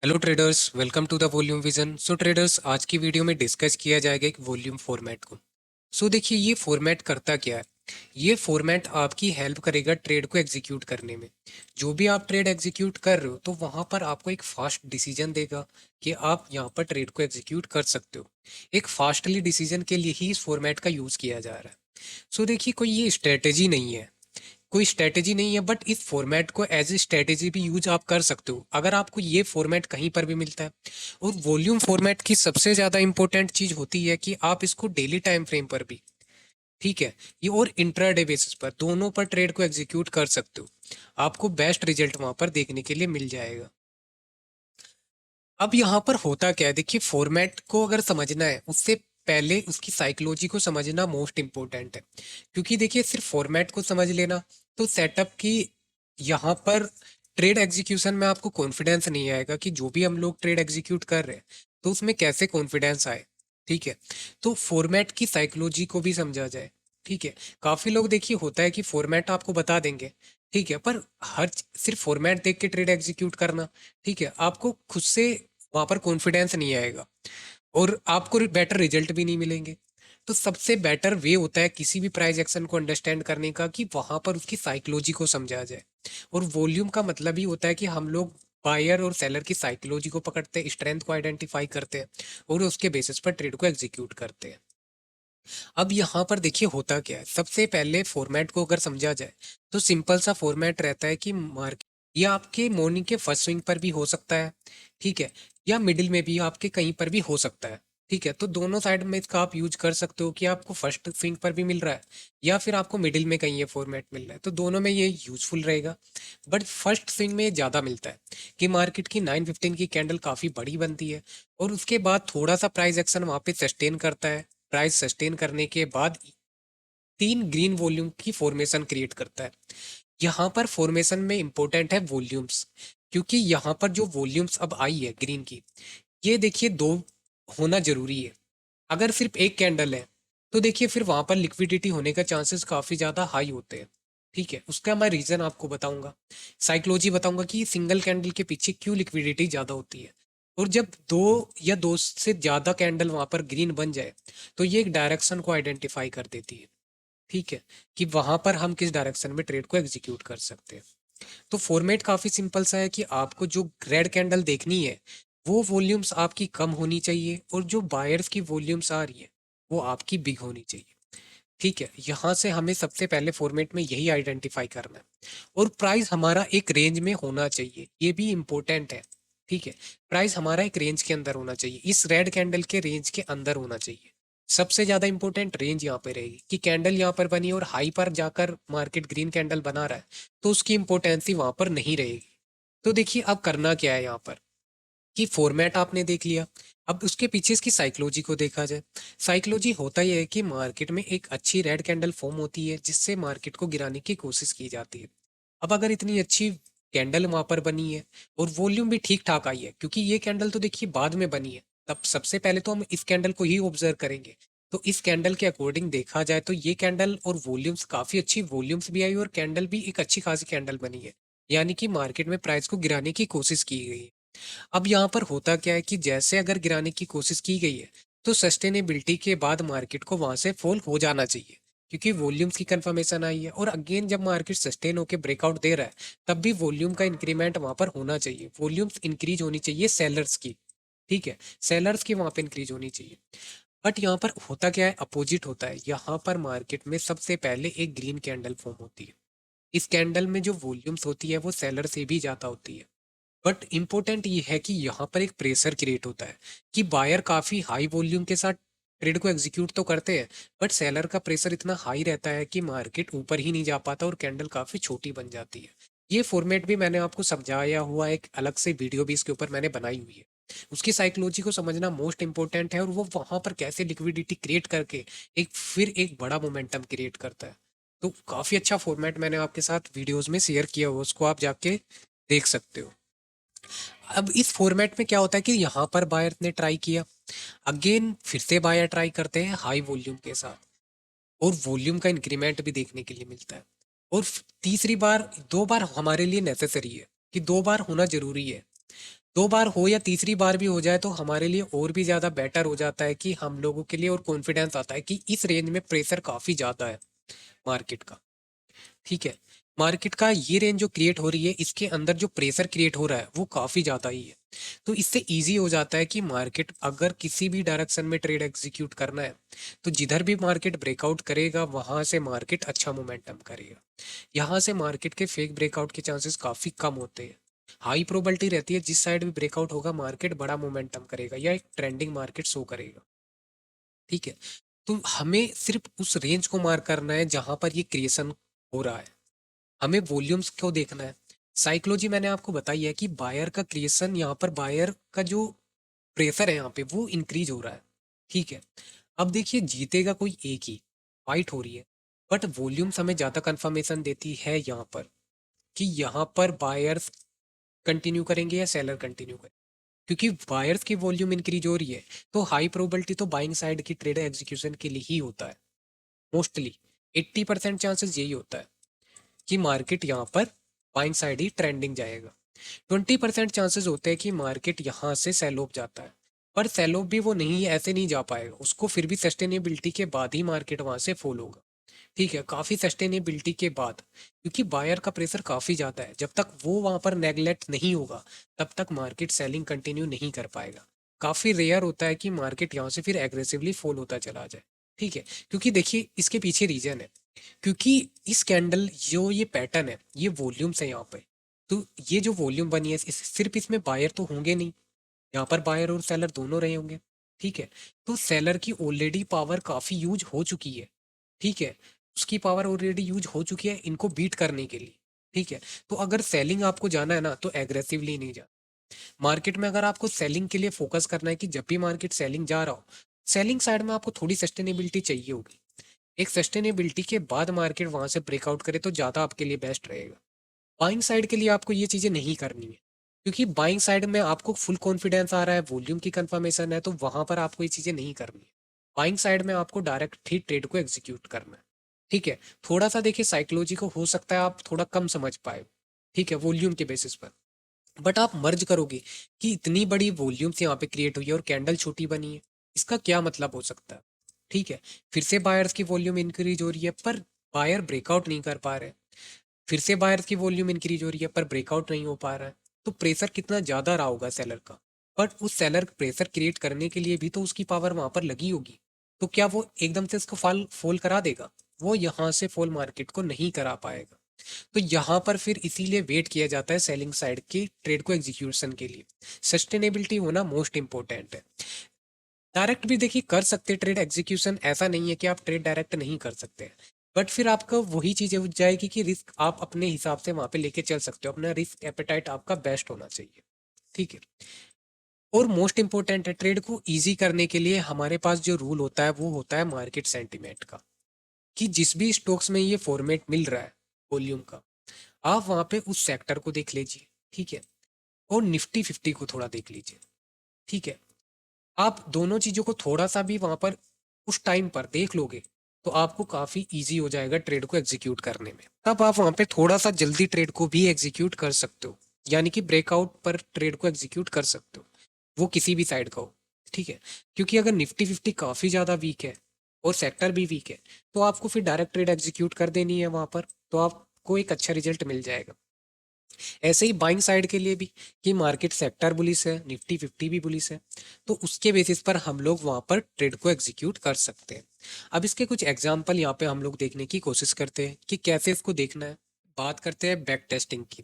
Hello traders, welcome to the volume vision. So traders, आज की video में discuss किया जाएगा एक वॉल्यूम फॉर्मेट को। देखिए, ये फॉर्मेट करता क्या है। ये फॉर्मेट आपकी हेल्प करेगा ट्रेड को एग्जीक्यूट करने में। जो भी आप ट्रेड एग्जीक्यूट कर रहे हो तो वहां पर आपको एक फास्ट डिसीजन देगा कि आप यहाँ पर ट्रेड को एग्जीक्यूट कर सकते हो। एक फास्टली डिसीजन के लिए ही इस फॉर्मेट का यूज किया जा रहा है। देखिए, कोई ये स्ट्रेटेजी नहीं है, कोई स्ट्रेटेजी नहीं है, बट इस फॉर्मेट को एज ए स्ट्रेटेजी भी यूज आप कर सकते हो अगर आपको ये फॉर्मेट कहीं पर भी मिलता है। और वॉल्यूम फॉर्मेट की सबसे ज्यादा इंपॉर्टेंट चीज होती है कि आप इसको डेली टाइम फ्रेम पर भी, ठीक है, ये और इंट्राडे बेसिस पर दोनों पर ट्रेड को एग्जीक्यूट कर सकते हो। आपको बेस्ट रिजल्ट वहां पर देखने के लिए मिल जाएगा। अब यहाँ पर होता क्या है, देखिए, फॉर्मेट को अगर समझना है उससे पहले उसकी साइकोलॉजी को समझना मोस्ट इम्पोर्टेंट है। क्योंकि देखिए, सिर्फ फॉर्मेट को समझ लेना तो सेटअप की यहाँ पर ट्रेड एग्जीक्यूशन में आपको कॉन्फिडेंस नहीं आएगा कि जो भी हम लोग ट्रेड एग्जीक्यूट कर रहे हैं तो उसमें कैसे कॉन्फिडेंस आए। ठीक है, तो फॉर्मेट की साइकोलॉजी को भी समझा जाए। ठीक है, काफी लोग देखिए होता है कि फॉर्मेट आपको बता देंगे, ठीक है, पर सिर्फ फॉर्मेट देख के ट्रेड एग्जीक्यूट करना, ठीक है, आपको खुद से वहां पर कॉन्फिडेंस नहीं आएगा और आपको बेटर रिजल्ट भी नहीं मिलेंगे। तो सबसे बेटर वे होता है किसी भी प्राइस एक्शन को अंडरस्टैंड करने का कि वहां पर उसकी साइकोलॉजी को समझा जाए। और वॉल्यूम का मतलब ही होता है कि हम लोग बायर और सेलर की साइकोलॉजी को पकड़ते हैं, स्ट्रेंथ को आइडेंटिफाई करते हैं और उसके बेसिस पर ट्रेड को एग्जीक्यूट करते हैं। अब यहाँ पर देखिए होता क्या है, सबसे पहले फॉर्मेट को अगर समझा जाए तो सिंपल सा फॉर्मेट रहता है कि मार्केट या आपके मॉर्निंग के फर्स्ट स्विंग पर भी हो सकता है, ठीक है, या मिडिल में भी आपके कहीं पर भी हो सकता है। ठीक है, तो दोनों साइड में इसका आप यूज कर सकते हो कि आपको फर्स्ट स्विंग पर भी मिल रहा है या फिर आपको मिडिल में कहीं ये फॉर्मेट मिल रहा है, तो दोनों में ये यूजफुल रहेगा। बट फर्स्ट स्विंग में ये ज़्यादा मिलता है कि मार्केट की 915 की कैंडल काफ़ी बड़ी बनती है और उसके बाद थोड़ा सा प्राइस एक्शन वहाँ पे सस्टेन करता है। प्राइस सस्टेन करने के बाद तीन ग्रीन वॉल्यूम की फॉर्मेशन क्रिएट करता है। यहाँ पर फॉर्मेशन में इंपॉर्टेंट है वॉल्यूम्स, क्योंकि यहाँ पर जो वॉल्यूम्स अब आई है ग्रीन की, ये देखिए दो होना जरूरी है। अगर सिर्फ एक कैंडल है तो देखिए फिर वहां पर लिक्विडिटी होने का चांसेस काफी ज्यादा हाई होते हैं। ठीक है, उसका मैं रीजन आपको बताऊंगा, साइकोलॉजी बताऊंगा कि सिंगल कैंडल के पीछे क्यों लिक्विडिटी ज्यादा होती है। और जब दो या दो से ज्यादा कैंडल वहां पर ग्रीन बन जाए तो ये एक डायरेक्शन को आइडेंटिफाई कर देती है। ठीक है, कि वहां पर हम किस डायरेक्शन में ट्रेड को एग्जीक्यूट कर सकते हैं। तो फॉर्मेट काफी सिंपल सा है कि आपको जो रेड कैंडल देखनी है वो वॉल्यूम्स आपकी कम होनी चाहिए और जो बायर्स की वॉल्यूम्स आ रही है वो आपकी बिग होनी चाहिए। ठीक है, यहाँ से हमें सबसे पहले फॉर्मेट में यही आइडेंटिफाई करना है। और प्राइस हमारा एक रेंज में होना चाहिए, ये भी इंपॉर्टेंट है। ठीक है, प्राइस हमारा एक रेंज के अंदर होना चाहिए, इस रेड कैंडल के रेंज के अंदर होना चाहिए। सबसे ज्यादा इंपॉर्टेंट रेंज यहाँ पे रहेगी कि कैंडल यहाँ पर बनी और हाई पर जाकर मार्केट ग्रीन कैंडल बना रहा है तो उसकी इंपॉर्टेंसी वहां पर नहीं रहेगी। तो देखिए, अब करना क्या है यहाँ पर कि फॉर्मेट आपने देख लिया, अब उसके पीछे इसकी साइकोलॉजी को देखा जाए। साइकोलॉजी होता यह है कि मार्केट में एक अच्छी रेड कैंडल फॉर्म होती है जिससे मार्केट को गिराने की कोशिश की जाती है। अब अगर इतनी अच्छी कैंडल वहां पर बनी है और वॉल्यूम भी ठीक ठाक आई है, क्योंकि ये कैंडल तो देखिए बाद में बनी है, तब सबसे पहले तो हम इस कैंडल को ही ऑब्जर्व करेंगे। तो इस कैंडल के अकॉर्डिंग देखा जाए तो ये कैंडल और वॉल्यूम्स काफी अच्छी वॉल्यूम्स भी आई और कैंडल भी एक अच्छी खासी कैंडल बनी है, यानी कि मार्केट में प्राइस को गिराने की कोशिश की गई है। अब यहाँ पर होता क्या है कि जैसे अगर गिराने की कोशिश की गई है तो सस्टेनेबिलिटी के बाद मार्केट को वहां से फॉल हो जाना चाहिए, क्योंकि वॉल्यूम्स की कंफर्मेशन आई है। और अगेन जब मार्केट सस्टेन होकर ब्रेकआउट दे रहा है तब भी वॉल्यूम का इंक्रीमेंट वहां पर होना चाहिए, वॉल्यूम्स इंक्रीज होनी चाहिए सेलर्स की। ठीक है, सेलर्स की वहां पर इंक्रीज होनी चाहिए। बट यहाँ पर होता क्या है, अपोजिट होता है। यहाँ पर मार्केट में सबसे पहले एक ग्रीन कैंडल फॉर्म होती है, इस कैंडल में जो वॉल्यूम्स होती है वो सेलर से भी ज्यादा होती है। बट इंपॉर्टेंट ये है कि यहाँ पर एक प्रेशर क्रिएट होता है कि बायर काफी हाई वॉल्यूम के साथ ट्रेड को एग्जीक्यूट तो करते हैं, बट सेलर का प्रेशर इतना हाई रहता है कि मार्केट ऊपर ही नहीं जा पाता और कैंडल काफी छोटी बन जाती है। ये फॉर्मेट भी मैंने आपको समझाया हुआ, एक अलग से वीडियो भी इसके ऊपर मैंने बनाई हुई है। उसकी साइकोलॉजी को समझना मोस्ट इंपॉर्टेंट है और वो वहां पर कैसे लिक्विडिटी क्रिएट करके एक बड़ा मोमेंटम क्रिएट करता है। तो काफी अच्छा फॉर्मेट मैंने आपके साथ वीडियोस में शेयर किया हुआ, उसको आप जाके देख सकते हो। अब इस फॉर्मेट में क्या होता है कि यहाँ पर बायर ने ट्राई किया, अगेन फिर से बायर ट्राई करते हैं हाई वॉल्यूम के साथ और वॉल्यूम का इंक्रीमेंट भी देखने के लिए मिलता है। और तीसरी बार, दो बार हमारे लिए नेसेसरी है कि दो बार होना जरूरी है। दो बार हो या तीसरी बार भी हो जाए तो हमारे लिए और भी ज़्यादा बेटर हो जाता है, कि हम लोगों के लिए और कॉन्फिडेंस आता है कि इस रेंज में प्रेशर काफ़ी ज़्यादा है मार्केट का। ठीक है, मार्केट का ये रेंज जो क्रिएट हो रही है, इसके अंदर जो प्रेशर क्रिएट हो रहा है वो काफ़ी ज़्यादा ही है। तो इससे इजी हो जाता है कि मार्केट अगर किसी भी डायरेक्शन में ट्रेड एग्जीक्यूट करना है, तो जिधर भी मार्केट ब्रेकआउट करेगा वहां से मार्केट अच्छा मोमेंटम करेगा। यहाँ से मार्केट के फेक ब्रेकआउट के चांसेस काफ़ी कम होते हैं। हाई प्रोबेबिलिटी रहती है जिस साइड भी ब्रेकआउट होगा मार्केट बड़ा मोमेंटम करेगा या एक ट्रेंडिंग मार्केट शो करेगा। ठीक है, तो हमें सिर्फ उस रेंज को मार्क करना है जहां पर ये क्रिएशन हो रहा है। हमें वॉल्यूम्स को देखना है। साइकोलॉजी मैंने आपको बताई है कि बायर का क्रिएशन, यहाँ पर बायर का जो प्रेशर है यहाँ पे वो इंक्रीज हो रहा है। ठीक है, अब देखिए जीतेगा कोई एक ही, फाइट हो रही है, बट वॉल्यूम्स हमें ज़्यादा कंफर्मेशन देती है यहाँ पर कि यहाँ पर बायर्स कंटिन्यू करेंगे या सेलर कंटिन्यू करेंगे। क्योंकि बायर्स की वॉल्यूम इंक्रीज हो रही है, तो हाई प्रोबेबिलिटी तो बाइंग साइड की ट्रेड एग्जीक्यूशन के लिए ही होता है। मोस्टली 80% चांसेस यही होता है कि मार्केट यहाँ पर बाइंग साइड ही ट्रेंडिंग जाएगा। 20% चांसेस होते हैं कि मार्केट यहाँ से सेल ऑफ जाता है, पर सेल ऑफ भी वो नहीं, ऐसे नहीं जा पाएगा, उसको फिर भी सस्टेनेबिलिटी के बाद ही मार्केट वहां से फॉल होगा। ठीक है, काफी सस्टेनेबिलिटी के बाद, क्योंकि बायर का प्रेशर काफी ज्यादा है, जब तक वो वहां पर नेगलेक्ट नहीं होगा तब तक मार्केट सेलिंग कंटिन्यू नहीं कर पाएगा। काफी रेयर होता है कि मार्केट यहाँ से फिर एग्रेसिवली फॉल होता चला जाए। ठीक है, क्योंकि देखिए इसके पीछे रीजन है, क्योंकि इस कैंडल जो ये पैटर्न है ये वॉल्यूम्स है यहाँ पे। तो ये जो वॉल्यूम बनी है सिर्फ इसमें बायर तो होंगे नहीं, यहाँ पर बायर और सेलर दोनों रहे होंगे। ठीक है, तो सेलर की ऑलरेडी पावर काफी यूज हो चुकी है। ठीक है, उसकी पावर ऑलरेडी यूज हो चुकी है इनको बीट करने के लिए। ठीक है, तो अगर सेलिंग आपको जाना है ना तो एग्रेसिवली नहीं जाना। मार्केट में अगर आपको सेलिंग के लिए फोकस करना है कि जब भी मार्केट सेलिंग जा रहा हो, सेलिंग साइड में आपको थोड़ी सस्टेनेबिलिटी चाहिए होगी। एक सस्टेनेबिलिटी के बाद मार्केट वहां से ब्रेकआउट करे तो ज़्यादा आपके लिए बेस्ट रहेगा। बाइंग साइड के लिए आपको ये चीज़ें नहीं करनी है, क्योंकि बाइंग साइड में आपको फुल कॉन्फिडेंस आ रहा है, वॉल्यूम की कंफर्मेशन है, तो वहां पर आपको ये चीज़ें नहीं करनी है। बाइंग साइड में आपको डायरेक्ट ही ट्रेड को एग्जीक्यूट करना है। ठीक है, थोड़ा सा देखिए साइकोलॉजी को हो सकता है आप थोड़ा कम समझ पाए, ठीक है, वॉल्यूम के बेसिस पर, बट आप मर्ज करोगे कि इतनी बड़ी वॉल्यूम्स यहाँ पे क्रिएट हुई है और कैंडल छोटी बनी है, इसका क्या मतलब हो सकता है। ठीक है, फिर से बायर्स की वॉल्यूम इंक्रीज हो रही है पर बायर ब्रेकआउट नहीं कर पा रहे, फिर से बायर्स की वॉल्यूम इंक्रीज हो रही है पर ब्रेकआउट नहीं हो पा रहा है। तो प्रेशर कितना ज्यादा रहा होगा सेलर का, बट उस सेलर प्रेशर क्रिएट करने के लिए भी तो उसकी पावर वहां पर लगी होगी। तो क्या वो एकदम से इसको फॉल फॉल करा देगा? वो यहाँ से फॉल मार्केट को नहीं करा पाएगा। तो यहाँ पर फिर इसीलिए वेट किया जाता है सेलिंग साइड की ट्रेड को एग्जीक्यूशन के लिए। सस्टेनेबिलिटी होना मोस्ट इंपॉर्टेंट है। डायरेक्ट भी देखिए कर सकते ट्रेड एग्जीक्यूशन, ऐसा नहीं है कि आप ट्रेड डायरेक्ट नहीं कर सकते, बट फिर आपका वही चीज़ हो जाएगी कि रिस्क आप अपने हिसाब से वहां पे लेके चल सकते हो, अपना रिस्क एपेटाइट आपका बेस्ट होना चाहिए। ठीक है, और मोस्ट इंपॉर्टेंट है ट्रेड को इजी करने के लिए हमारे पास जो रूल होता है वो होता है मार्केट सेंटिमेंट का, कि जिस भी स्टॉक्स में ये फॉर्मेट मिल रहा है वॉल्यूम का, आप वहां पे उस सेक्टर को देख लीजिए। ठीक है, और निफ्टी 50 को थोड़ा देख लीजिए। ठीक है, आप दोनों चीजों को थोड़ा सा भी वहां पर उस टाइम पर देख लोगे तो आपको काफी इजी हो जाएगा ट्रेड को एग्जीक्यूट करने में। तब आप वहां पे थोड़ा सा जल्दी ट्रेड को भी एग्जीक्यूट कर सकते हो, यानी कि ब्रेकआउट पर ट्रेड को एग्जीक्यूट कर सकते हो, वो किसी भी साइड का हो। ठीक है, क्योंकि अगर निफ्टी 50 काफी ज्यादा वीक है और सेक्टर भी वीक है, तो आपको फिर डायरेक्ट ट्रेड एग्जीक्यूट कर देनी है वहां पर, तो आपको एक अच्छा रिजल्ट मिल जाएगा। ऐसे ही बाइंग साइड के लिए भी, कि मार्केट सेक्टर बुलिश है, निफ्टी 50 भी बुलिश है, तो उसके बेसिस पर हम लोग वहां पर ट्रेड को एग्जीक्यूट कर सकते हैं। अब इसके कुछ एग्जाम्पल यहाँ पे हम लोग देखने की कोशिश करते हैं कि कैसे इसको देखना है। बात करते हैं बैक टेस्टिंग की।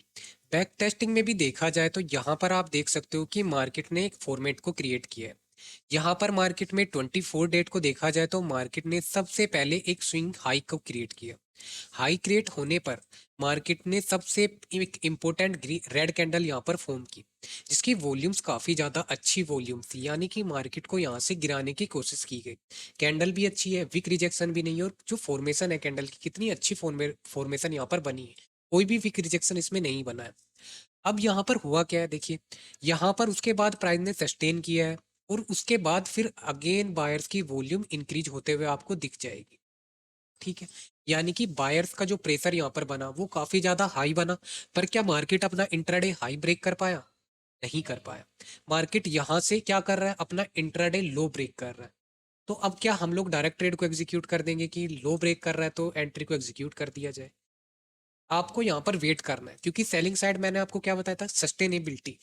बैक टेस्टिंग में भी देखा जाए तो यहाँ पर आप देख सकते हो कि मार्केट ने एक फॉर्मेट को क्रिएट किया है। यहाँ पर मार्केट में 24 डेट को देखा जाए तो मार्केट ने सबसे पहले एक स्विंग हाई को क्रिएट किया। हाई क्रिएट होने पर मार्केट ने सबसे एक इम्पोर्टेंट रेड कैंडल यहाँ पर फॉर्म की, जिसकी वॉल्यूम्स काफ़ी ज़्यादा अच्छी वॉल्यूम थी, यानी कि मार्केट को यहाँ से गिराने की कोशिश की गई। कैंडल भी अच्छी है, विक रिजेक्शन भी नहीं है, और जो फॉर्मेशन है कैंडल की, कितनी अच्छी फॉर्मेशन यहाँ पर बनी है, कोई भी विक रिजेक्शन इसमें नहीं बना है। अब यहाँ पर हुआ क्या है देखिए, यहाँ पर उसके बाद प्राइस ने सस्टेन किया है, और उसके बाद फिर अगेन बायर्स की वॉल्यूम इंक्रीज होते हुए आपको दिख जाएगी। ठीक है, यानी कि बायर्स का जो प्रेशर यहाँ पर बना वो काफी ज्यादा हाई बना, पर क्या मार्केट अपना इंट्राडे हाई ब्रेक कर पाया? नहीं कर पाया। मार्केट यहाँ से क्या कर रहा है, अपना इंट्राडे लो ब्रेक कर रहा है। तो अब क्या हम लोग डायरेक्ट ट्रेड को एग्जीक्यूट कर देंगे कि लो ब्रेक कर रहा है तो एंट्री को एग्जीक्यूट कर दिया जाए? आपको यहाँ पर वेट करना है, क्योंकि सेलिंग साइड मैंने आपको क्या बताया था, सस्टेनेबिलिटी।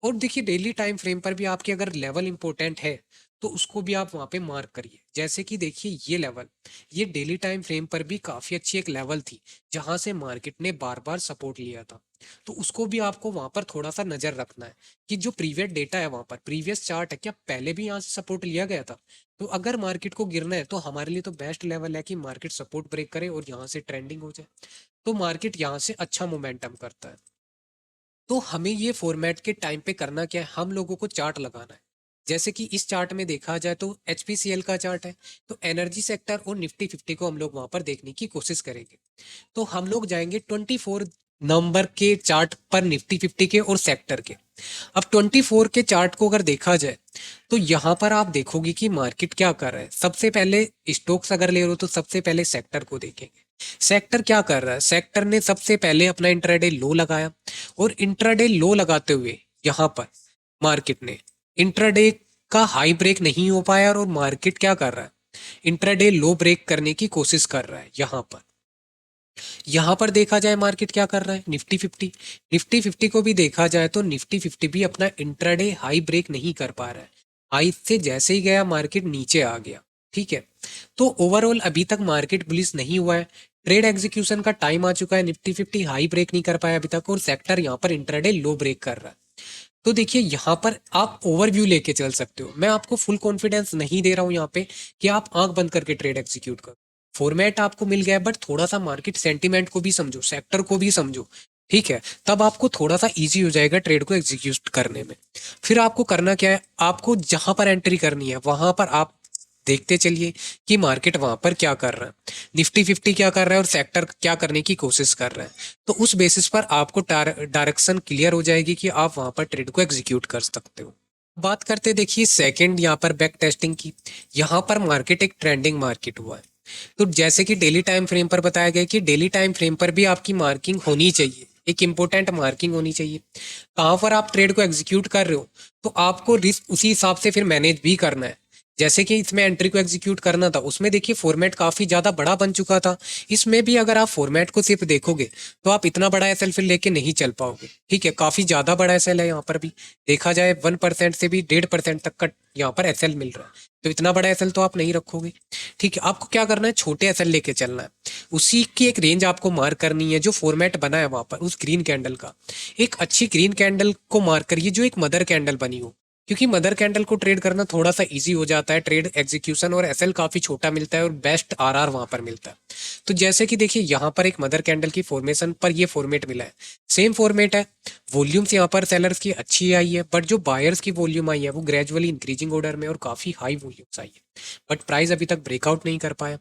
और देखिए डेली टाइम फ्रेम पर भी आपके अगर लेवल इंपॉर्टेंट है तो उसको भी आप वहाँ पे मार्क करिए। जैसे कि देखिए ये लेवल, ये डेली टाइम फ्रेम पर भी काफ़ी अच्छी एक लेवल थी जहाँ से मार्केट ने बार बार सपोर्ट लिया था। तो उसको भी आपको वहाँ पर थोड़ा सा नज़र रखना है कि जो प्रीवियस डेटा है वहाँ पर, प्रीवियस चार्ट है, क्या पहले भी यहाँ से सपोर्ट लिया गया था। तो अगर मार्केट को गिरना है तो हमारे लिए तो बेस्ट लेवल है कि मार्केट सपोर्ट ब्रेक करे और यहाँ से ट्रेंडिंग हो जाए, तो मार्केट यहाँ से अच्छा मोमेंटम करता है। तो हमें ये फॉर्मेट के टाइम पे करना क्या है, हम लोगों को चार्ट लगाना है। जैसे कि इस चार्ट में देखा जाए तो एचपीसीएल का चार्ट है, तो एनर्जी सेक्टर और निफ्टी 50 को हम लोग वहां पर देखने की कोशिश करेंगे। तो हम लोग जाएंगे 24 नंबर के चार्ट पर निफ्टी 50 के और सेक्टर के। अब 24 के चार्ट को अगर देखा जाए तो यहाँ पर आप देखोगे कि मार्केट क्या कर रहा है। सबसे पहले स्टॉक्स अगर ले रहे हो तो सबसे पहले सेक्टर को देखेंगे। सेक्टर क्या कर रहा है, सेक्टर ने सबसे पहले अपना इंट्राडे लो लगाया, और इंट्राडे लो लगाते हुए यहाँ पर मार्केट ने इंट्राडे का हाई ब्रेक नहीं हो पाया, और मार्केट क्या कर रहा है, इंट्राडे लो ब्रेक करने की कोशिश कर रहा है। यहाँ पर देखा जाए मार्केट क्या कर रहा है, निफ्टी 50 को भी देखा जाए तो निफ्टी 50 भी अपना इंट्राडे हाई ब्रेक नहीं कर पा रहा है। हाई से जैसे ही गया मार्केट नीचे आ गया। ठीक है, तो ओवरऑल अभी तक मार्केट बुलिश नहीं हुआ है। ट्रेड एग्जीक्यूशन का टाइम आ चुका है, निफ्टी 50 हाई ब्रेक नहीं कर पाया अभी तक, और सेक्टर यहाँ पर इंट्राडे लो ब्रेक कर रहा है। तो देखिए यहाँ पर आप ओवरव्यू लेके चल सकते हो। मैं आपको फुल कॉन्फिडेंस नहीं दे रहा हूँ यहाँ पे कि आप आंख बंद करके ट्रेड एग्जीक्यूट करो। फॉर्मेट आपको मिल गया है, बट थोड़ा सा मार्केट सेंटीमेंट को भी समझो, सेक्टर को भी समझो। ठीक है, तब आपको थोड़ा सा इजी हो जाएगा ट्रेड को एग्जीक्यूट करने में। फिर आपको करना क्या है, आपको जहां पर एंट्री करनी है वहां पर आप देखते चलिए कि मार्केट वहां पर क्या कर रहा है, निफ्टी 50 क्या कर रहा है और सेक्टर क्या करने की कोशिश कर रहा है। तो उस बेसिस पर आपको डायरेक्शन क्लियर हो जाएगी कि आप वहां पर ट्रेड को एग्जीक्यूट कर सकते हो। बात करते देखिए सेकंड यहाँ पर बैक टेस्टिंग की। यहाँ पर मार्केट एक ट्रेंडिंग मार्केट हुआ है। तो जैसे कि डेली टाइम फ्रेम पर बताया गया कि डेली टाइम फ्रेम पर भी आपकी मार्किंग होनी चाहिए, एक इंपॉर्टेंट मार्किंग होनी चाहिए। कहाँ पर आप ट्रेड को एग्जीक्यूट कर रहे हो तो आपको रिस्क उसी हिसाब से फिर मैनेज भी करना है। जैसे कि इसमें एंट्री को एग्जीक्यूट करना था, उसमें देखिए फॉर्मेट काफी ज्यादा बड़ा बन चुका था। इसमें भी अगर आप फॉर्मेट को सिर्फ देखोगे तो आप इतना बड़ा एसएल फिर लेके नहीं चल पाओगे। ठीक है, काफी ज्यादा बड़ा एसएल है यहाँ पर भी। देखा जाए 1% से भी 1.5% तक का यहाँ पर एसएल मिल रहा है, तो इतना बड़ा एसएल तो आप नहीं रखोगे। ठीक है, आपको क्या करना है, छोटे एसएल लेके चलना है। उसी की एक रेंज आपको मार्क करनी है, जो फॉर्मेट बना है वहां पर उस ग्रीन कैंडल का। एक अच्छी ग्रीन कैंडल को मार्क करिए जो एक मदर कैंडल बनी हो, क्योंकि मदर कैंडल को ट्रेड करना थोड़ा सा इजी हो जाता है, ट्रेड एग्जीक्यूशन और एसएल काफी छोटा मिलता है और बेस्ट आरआर वहां पर मिलता है। तो जैसे कि देखिए यहाँ पर एक मदर कैंडल की फॉर्मेशन पर ये फॉर्मेट मिला है, सेम फॉर्मेट है। वॉल्यूम्स यहाँ पर सेलर्स की अच्छी आई है, बट जो बायर्स की वॉल्यूम आई है वो ग्रेजुअली इंक्रीजिंग ऑर्डर में और काफी हाई वॉल्यूम्स आई है, बट प्राइस अभी तक ब्रेकआउट नहीं कर पाया।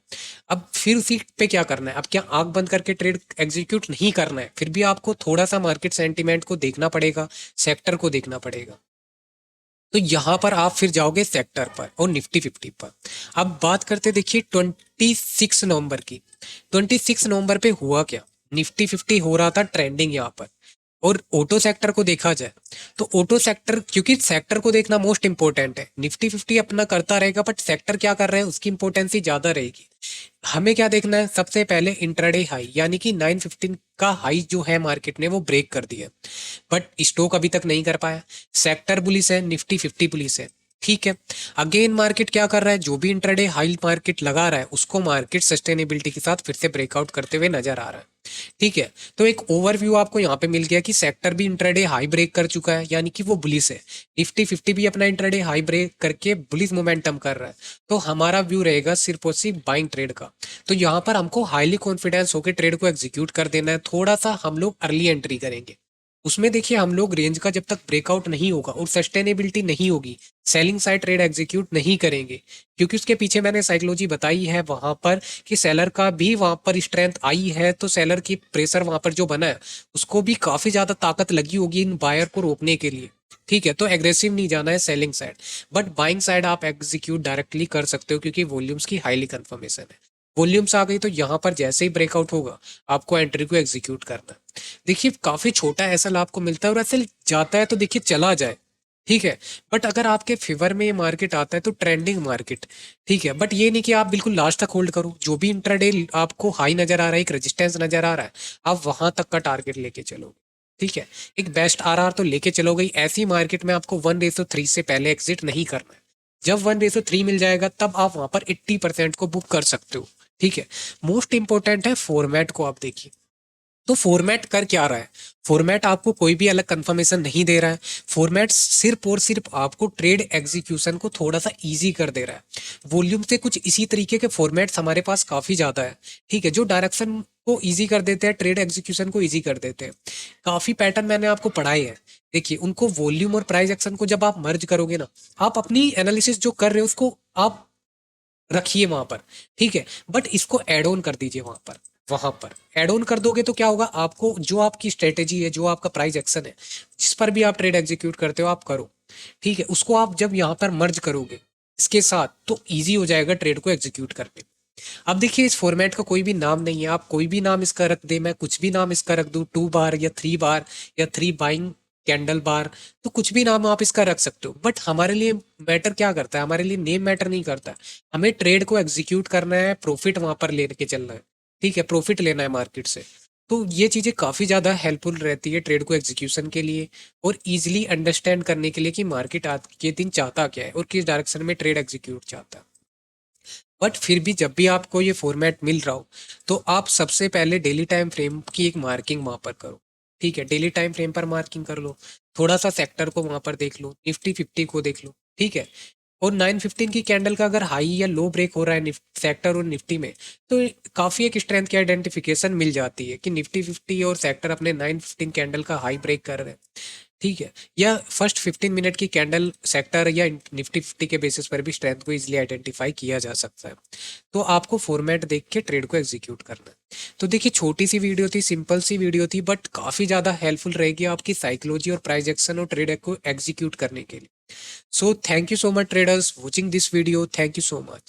अब फिर उसी पे क्या करना है, अब क्या आंख बंद करके ट्रेड एग्जीक्यूट नहीं करना है, फिर भी आपको थोड़ा सा मार्केट सेंटीमेंट को देखना पड़ेगा, सेक्टर को देखना पड़ेगा। तो यहाँ पर आप फिर जाओगे सेक्टर पर और निफ्टी 50 पर। अब बात करते देखिए 26 नवंबर की। 26 नवंबर पे हुआ क्या, निफ्टी 50 हो रहा था ट्रेंडिंग यहाँ पर। और ऑटो सेक्टर को देखा जाए तो ऑटो सेक्टर, क्योंकि सेक्टर को देखना मोस्ट इंपॉर्टेंट है, निफ्टी 50 अपना करता रहेगा बट सेक्टर क्या कर रहे हैं उसकी इंपॉर्टेंस ही ज्यादा रहेगी। हमें क्या देखना है, सबसे पहले इंट्राडे हाई यानी कि 915 का हाई जो है मार्केट ने वो ब्रेक कर दिया, बट स्टॉक अभी तक नहीं कर पाया। सेक्टर बुलिश है, निफ्टी 50 बुलिश है। ठीक है, अगेन मार्केट क्या कर रहा है, जो भी इंट्राडे हाई मार्केट लगा रहा है उसको मार्केट सस्टेनेबिलिटी के साथ फिर से ब्रेकआउट करते हुए नजर आ रहा है। ठीक है, तो एक ओवरव्यू आपको यहाँ पे मिल गया कि सेक्टर भी इंट्राडे हाई ब्रेक कर चुका है यानी कि वो बुलिश है। निफ्टी 50 भी अपना इंट्राडे हाई ब्रेक करके बुलिश मोमेंटम कर रहा है। तो हमारा व्यू रहेगा सिर्फ और सिर्फ बाइंग ट्रेड का। तो यहाँ पर हमको हाईली कॉन्फिडेंस होकर ट्रेड को एग्जीक्यूट कर देना है। थोड़ा सा हम लोग अर्ली एंट्री करेंगे, उसमें देखिए हम लोग रेंज का जब तक ब्रेकआउट नहीं होगा और सस्टेनेबिलिटी नहीं होगी, सेलिंग साइड ट्रेड एग्जीक्यूट नहीं करेंगे। क्योंकि उसके पीछे मैंने साइकोलॉजी बताई है वहां पर कि सेलर का भी वहां पर स्ट्रेंथ आई है, तो सेलर की प्रेशर वहां पर जो बना है उसको भी काफी ज्यादा ताकत लगी होगी इन बायर को रोकने के लिए। ठीक है, तो एग्रेसिव नहीं जाना है selling side, but buying side आप एग्जीक्यूट डायरेक्टली कर सकते हो क्योंकि वॉल्यूम्स की हाईली कंफर्मेशन है। वॉल्यूम्स आ गई तो यहाँ पर जैसे ही ब्रेकआउट होगा आपको एंट्री को एग्जीक्यूट करना है। देखिए काफी छोटा ऐसा लाभ को मिलता है, और ऐसे जाता है तो देखिए चला जाए, ठीक है। बट अगर आपके फेवर में ये मार्केट आता है तो ट्रेंडिंग मार्केट, ठीक है। बट ये नहीं कि आप बिल्कुल लास्ट तक होल्ड करो, जो भी इंट्राडे आपको हाई नजर आ रहा है, एक रेजिस्टेंस नजर आ रहा है, आप वहां तक का टारगेट लेके चलोगे, ठीक है। एक बेस्ट आरआर तो लेके चलोगे। ऐसी मार्केट में आपको 1:3 से पहले एग्जिट नहीं करना है। जब 1:3 मिल जाएगा तब आप वहां पर 80% को बुक कर सकते हो, ठीक है। मोस्ट इंपॉर्टेंट है फॉर्मेट को आप देखिए। तो फॉर्मेट कर क्या रहा है? फॉर्मेट आपको कोई भी अलग कंफर्मेशन नहीं दे रहा है। फॉर्मेट सिर्फ और सिर्फ आपको ट्रेड एग्जीक्यूशन को थोड़ा सा इजी कर दे रहा है। वॉल्यूम से कुछ इसी तरीके के फॉर्मेट्स हमारे पास काफी ज्यादा है, ठीक है, जो डायरेक्शन को इजी कर देते हैं, ट्रेड एग्जीक्यूशन को इजी कर देते हैं। काफी पैटर्न मैंने आपको पढ़ाए हैं। देखिए उनको वॉल्यूम और प्राइस एक्शन को जब आप मर्ज करोगे ना, आप अपनी एनालिसिस जो कर रहे हो उसको आप रखिए वहां पर, ठीक है। बट इसको एड ऑन कर दीजिए वहां पर एड ऑन कर दोगे तो क्या होगा, आपको जो आपकी स्ट्रेटेजी है, जो आपका प्राइस एक्शन है, जिस पर भी आप ट्रेड एग्जीक्यूट करते हो आप करो, ठीक है। उसको आप जब यहाँ पर मर्ज करोगे इसके साथ तो इजी हो जाएगा ट्रेड को एग्जीक्यूट करने। अब देखिए इस फॉर्मेट का कोई भी नाम नहीं है, आप कोई भी नाम इसका रख दे, मैं कुछ भी नाम इसका रख दूं, 2 बार या 3 बार या 3 बाइंग कैंडल बार, तो कुछ भी नाम आप इसका रख सकते हो। बट हमारे लिए मैटर क्या करता है? हमारे लिए नेम मैटर नहीं करता है। हमें ट्रेड को एग्जीक्यूट करना है, प्रॉफिट वहां पर लेके चलना है, ठीक है, प्रॉफिट लेना है मार्केट से। तो ये चीजें काफी ज्यादा हेल्पफुल रहती है ट्रेड को एग्जीक्यूशन के लिए, और इजिली अंडरस्टैंड करने के लिए कि मार्केट आज के दिन चाहता क्या है और किस डायरेक्शन में ट्रेड एग्जीक्यूट चाहता है। बट फिर भी जब भी आपको ये फॉर्मेट मिल रहा हो तो आप सबसे पहले डेली टाइम फ्रेम की एक मार्किंग वहां पर करो, ठीक है। डेली टाइम फ्रेम पर मार्किंग कर लो, थोड़ा सा सेक्टर को वहां पर देख लो, निफ्टी 50 को देख लो, ठीक है। और 915 की कैंडल का अगर हाई या लो ब्रेक हो रहा है सेक्टर और निफ्टी में, तो काफी एक स्ट्रेंथ की आइडेंटिफिकेशन मिल जाती है कि निफ्टी 50 और सेक्टर अपने 915 कैंडल का हाई ब्रेक कर रहे हैं, ठीक है। या फर्स्ट 15 मिनट की कैंडल सेक्टर या निफ्टी 50 के बेसिस पर भी स्ट्रेंथ को इजीली आइडेंटिफाई किया जा सकता है। तो आपको फॉर्मेट देख के ट्रेड को एग्जीक्यूट करना है। तो देखिए छोटी सी वीडियो थी, सिंपल सी वीडियो थी, बट काफी ज्यादा हेल्पफुल रहेगी आपकी साइकोलॉजी और प्राइस एक्शन और ट्रेड को एग्जीक्यूट करने के लिए। So thank you so much traders watching this video, thank you so much.